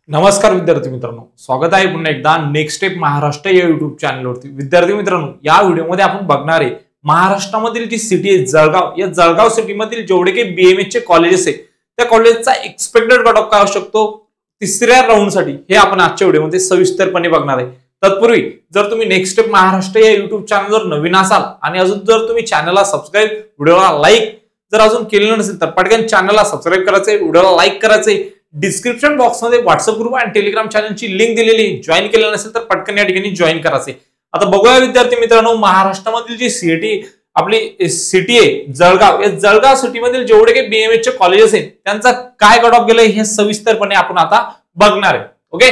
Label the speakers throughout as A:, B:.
A: नमस्कार विद्यार्थी मित्रांनो, स्वागत आहे पुन्हा एकदा नेक्स्ट स्टेप महाराष्ट्र या युट्यूब चॅनलवरती। विद्यार्थी मित्रांनो, या व्हिडिओमध्ये आपण बघणार आहे महाराष्ट्रामधील जी सिटी आहे जळगाव, या जळगाव सिटीमधील जेवढे काही बीएमएस चे कॉलेजेस आहे त्या कॉलेजचा एक्सपेक्टेड कट ऑफ काय असू शकतो तिसऱ्या राऊंडसाठी, हे आपण आजच्या व्हिडिओमध्ये सविस्तरपणे बघणार आहे। तत्पूर्वी जर तुम्ही नेक्स्ट स्टेप महाराष्ट्र या युट्यूब चॅनलवर नवीन असाल आणि अजून जर तुम्ही चॅनलला सबस्क्राइब, व्हिडिओला लाईक जर अजून केलेलं नसेल तर पटकन चॅनलला सबस्क्राइब करायचंय, व्हिडिओला लाईक करायचंय। डिस्क्रिप्शन बॉक्स मध्ये व्हॉट्सअप ग्रुप आणि टेलिग्राम चॅनलची लिंक दिलेली, जॉईन केलं नसेल तर पटकन या ठिकाणी जॉईन करायचंय। आता बघूया विद्यार्थी मित्रांनो, महाराष्ट्रामधील जी सिटी आपली सिटी आहे जळगाव, या जळगाव सिटीमधील जेवढे काही बीएमएस चे कॉलेजेस आहेत त्यांचा काय कट ऑफ गेलाय हे सविस्तरपणे आपण आता बघणार आहे। ओके,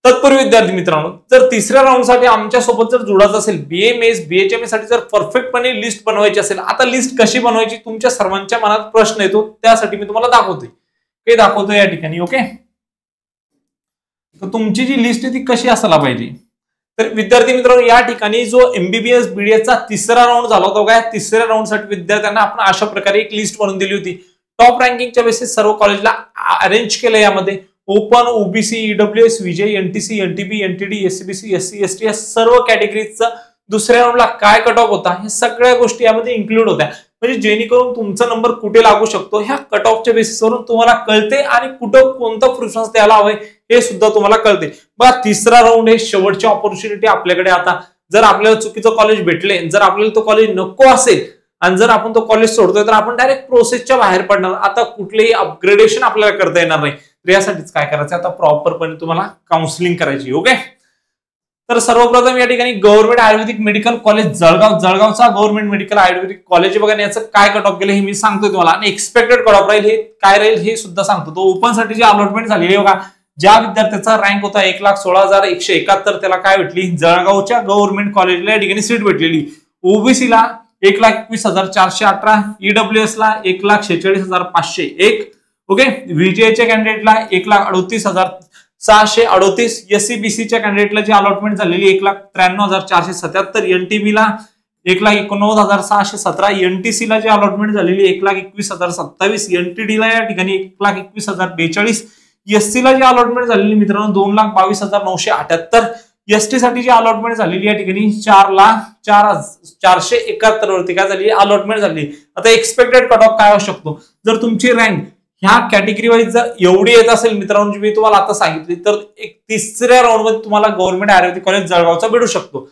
A: तत्पूर्वी विद्यार्थी मित्रांनो, जर तिसऱ्या राऊंड साठी आमच्या सोबत जर जोडायचं असेल, बीएमएस बीएचएमएस साठी जर परफेक्टपणे लिस्ट बनवायची असेल, आता लिस्ट कशी बनवायची तुमच्या सर्वांच्या मनात प्रश्न येतो, त्यासाठी मी तुम्हाला दाखवतोय, हे दाखवतो या ठिकाणी। ओके, तर तुमची जी लिस्ट आहे ती कशी असायला पाहिजे। तर विद्यार्थी मित्रांनो, या ठिकाणी जो एमबीबीएस बीडीएस चा तिसरा राऊंड झाला होता काय, तिसऱ्या राऊंड साठी विद्यार्थ्यांना आपण अशा प्रकारे एक लिस्ट बनवून दिली होती। टॉप रँकिंगच्या बेसिस सर्व कॉलेजला अरेंज केलं, यामध्ये open, OBC, EWS, VJ, NTC, NTB, NTD, SEBC, SC, ST या सर्व कॅटेगरीजचा दुसऱ्या राऊंडला काय कट ऑफ होता हे सगळ्या गोष्टी यामध्ये इन्क्लूड होत्या, म्हणजे जेणेकरून तुमचा नंबर कुठे लागू शकतो ह्या कट ऑफच्या बेसिसवरून तुम्हाला कळते आणि कुठं कोणतं प्रिफरन्स द्यायला हवंय हे सुद्धा तुम्हाला कळते। बघा, तिसरा राऊंड हे शेवटची ऑपॉर्च्युनिटी आपल्याकडे। आता जर आपल्याला चुकीचं कॉलेज भेटले, जर आपल्याला तो कॉलेज नको असेल आणि जर आपण तो कॉलेज सोडतोय तर आपण डायरेक्ट प्रोसेसच्या बाहेर पडणार, आता कुठलेही अपग्रेडेशन आपल्याला करता येणार नाही। तर यासाठीच काय करायचं, आता प्रॉपरपणे तुम्हाला काउन्सिलिंग करायची। ओके, तर सर्वप्रथम या ठिकाणी government ayurvedic medical college Jalgaon, जळगावचा गव्हर्नमेंट मेडिकल आयुर्वेदिक कॉलेज बघा, याचं काय कट ऑफ गेलं हे मी सांगतोय तुम्हाला, आणि एक्सपेक्टेड कट ऑफ राहील हे काय राहील हे सुद्धा सांगतो। तो ओपन साठी जी अलॉटमेंट झालेली आहे बघा, ज्या विद्यार्थ्याचा रँक होता 1,16,171 त्याला काय भेटली, जळगावच्या गव्हर्नमेंट कॉलेजला या ठिकाणी सीट भेटलेली। ओबीसी ला 1,21,418, ईडब्ल्यूएस ला 1,46,501, ओके, विजयच्या कॅन्डिडेटला 1,38,638, एससीबीसीच्या कॅन्डिडेटला जी अलॉटमेंट झालेली 1,93,477, एनटीबी ला 1,89,617, एनटीसी ला जी अलॉटमेंट झालेली 1,21,027, एनटीडी ला या ठिकाणी 1,21,042, एससी ला जी अलॉटमेंट झालेली मित्रांनो 2,22,978, एसटी साठी जी अलॉटमेंट झालेली या ठिकाणी 4,471 वरती काय झाली अलॉटमेंट झाली। आता एक्सपेक्टेड कट ऑफ काय असू शकतो, जर तुमची रँक ह्या कॅटेगरी वाईज जर एवढी येत असेल मित्रांनो, जी मी तुम्हाला आता सांगितली, तर एक तिसऱ्या राऊंड मध्ये तुम्हाला गव्हर्नमेंट आयुर्वेदिक कॉलेज जळगावचा भेटू शकतो।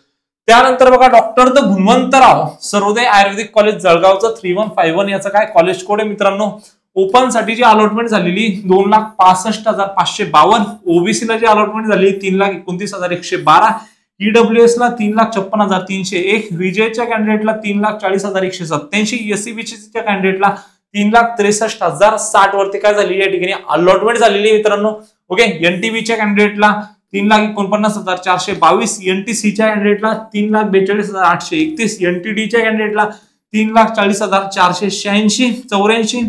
A: त्यानंतर बघा, doctor the Gunwantrao Sarvodaya ayurvedic college जळगावचं 3151 याचा काय कॉलेज कोड आहे मित्रांनो। ओपन साठी जी अलॉटमेंट झालेली 2,65,552, ओबीसी ला जी अलॉटमेंट झाली 3,29,112, ईडब्ल्यूएस ला 3,56,301, विजयच्या कॅन्डिडेटला 3,40,187, एससीबीसीच्या कॅन्डिडेटला 3,63,060 वरती काय झाली या ठिकाणी अलॉटमेंट झालेली मित्रांनो। ओके, एनटीबीच्या कॅन्डिडेटला 3,49,422, एनटीसीच्या कॅन्डिडेटला 3,42,831, एनटीडीच्या कॅन्डिडेटला 3,40,486, 84,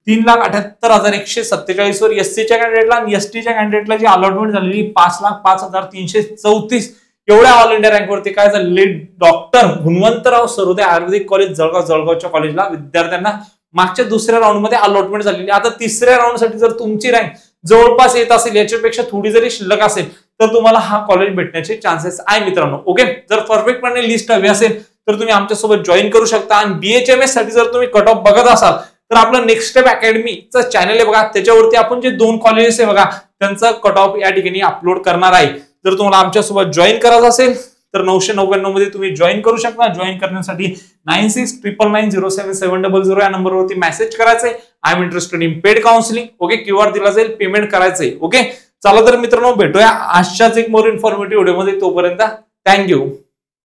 A: 3,78,147 वर एससीच्या कॅन्डिडेटला आणि एसटीच्या कॅन्डिडेटला जी अलॉटमेंट झालेली 5,05,334 एवढ्या ऑल इंडिया रँक वरती काय झालेले डॉक्टर गुणवंतराव सर्वोदय आयुर्वेदिक कॉलेज जळगाव, जळगावच्या कॉलेजला विद्यार्थ्यांना मागच्या दुसऱ्या राऊंड मध्ये अलॉटमेंट झालेली। आता तिसऱ्या राऊंड साठी जर तुमची रँक जवळपास येत असेल, याच्यापेक्षा थोडी जरी शिल्लक असेल तर तुम्हाला हा कॉलेज भेटण्याचे चान्सेस आहे मित्रांनो। ओके, जर परफेक्टपणे लिस्ट हवी असेल तर तुम्ही आमच्यासोबत जॉईन करू शकता। आणि बीएचएमएस साठी जर तुम्ही कट ऑफ बघत असाल तर आपलं नेक्स्ट स्टेप अकॅडमीचं चॅनल आहे बघा, त्याच्यावरती आपण जे 2 कॉलेजेस आहे बघा त्यांचा कट ऑफ या ठिकाणी अपलोड करणार आहे। जर तुम्हाला आमच्यासोबत जॉईन करायचं असेल तर 999 मध्ये तुम्ही जॉईन करू शकता। जॉईन करण्यासाठी 9699907700 या नंबरवरती मेसेज करायचंय, I am interested in paid counselling. Okay, QR दिला जाईल, पेमेंट करायचंय। ओके, चला तर मित्रांनो, भेटूया आजच्याच एक मोर इन्फॉर्मेटिव्ह व्हिडिओ मध्ये, तोपर्यंत थँक्यू।